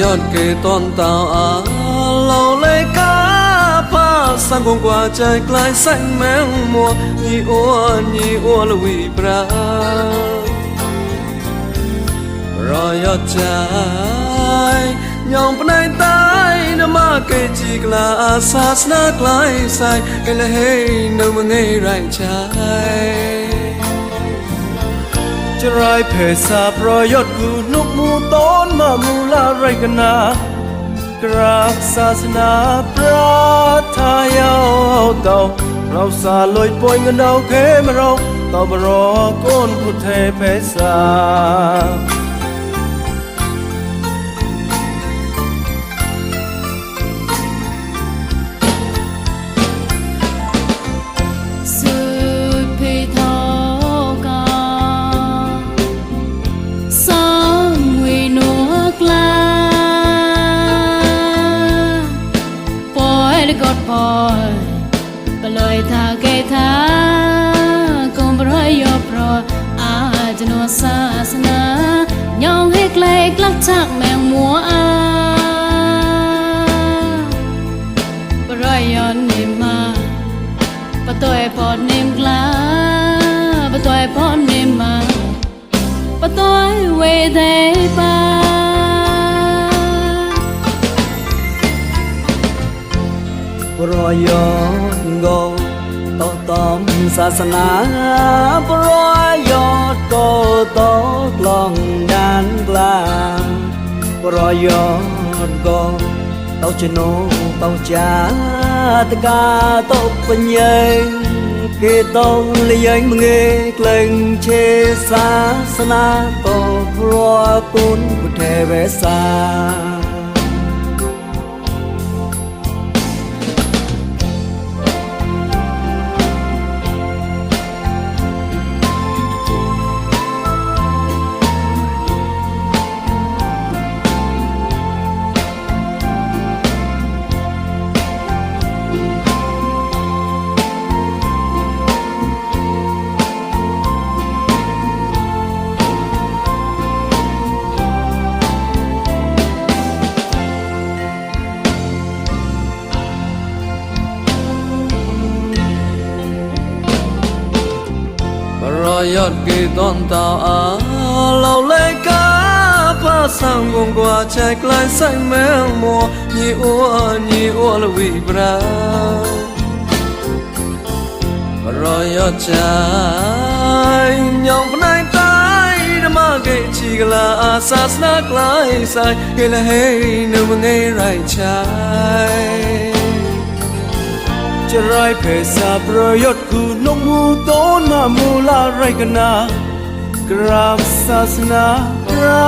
ยอดเกตอนเต่าเราเลยกาพาสังคงกว่าใจกลายแสงแมงมัวยี่อ้วนละวีปรารอยอดใจยอมปนายตายน้ำมาเกจีกลาศาสนากลายใส่เอลเฮนมึงไงไรใจจะไรเพศาปรอยอดกูนุกมูต้นมามูลาไรกันนากราบศาสนาพระทายาวเต่าเราสาลอยป่วยเงินเอาเคมาเราต่อมารอก้นพุทธเพศาปล่อยทาเกทากงปรอยยอปรออาจนวศาสนายองให้ไกลกลักชักแมงมัวปรอยยอนนิมาปะตัวปอดนิมกลาปะตัวปอดนิมาปะตัวเวเทปาปรอยอดกต่อตอมศาสนาปรอยอดก็ต่อกลองด้านกลางปรอยอดก็ต่อชโนต่อจาตกาต่อปัญญาเกตองเลี้ยงมึงเอกลงเชศาสนาต่อพระคุณพุทธเวสายอดกีตอนเต่าเราเลยกาพาสังวงกว่าใจกลายใส่แมงมัวยี่อ้วนละวีปรารอยอดใจยอมปนายตายน้ำมาเกจีกลาศาสนากลายใส่เกลเฮนมึงไงไรใจจะไรเพศาประยชน์กูนกมูต้นมามูลาไรกันนากราบศาสนาพระ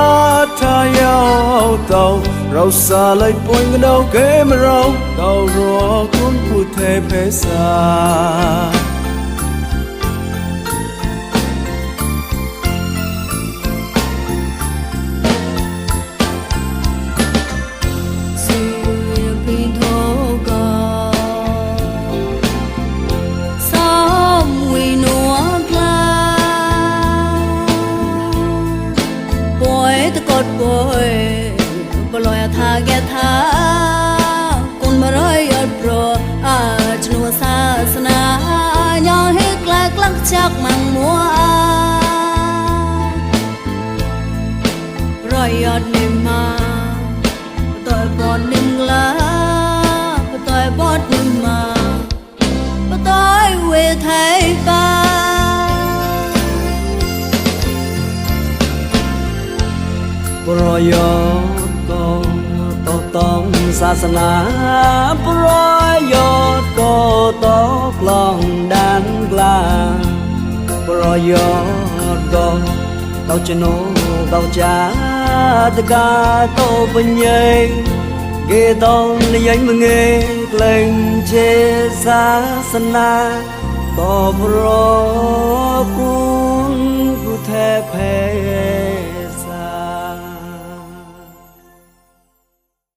ทายาวเต่าเราสาไลป่วยกันเอาเกมเราเต่ารอคุณผู้เทเพศาปล่อยทาแกทาคนมารอยยอดโปรอาจนัวศาสนายองให้กลายกลักชักมังมัวรอยยอดนิมมาต่อยบอดนิมกลาต่อยบอดนิมมาต่อยเวไทยปาปรอยอดก็ต่อตอมศาสนาปรอยอดก็ต่อกลองด้านกลางปรอยอดก็ต่อชโนต่อจาตกาต่อปัญญาเกตองเลี้ยงมึงเอกลงเชศาสนาต่อพระ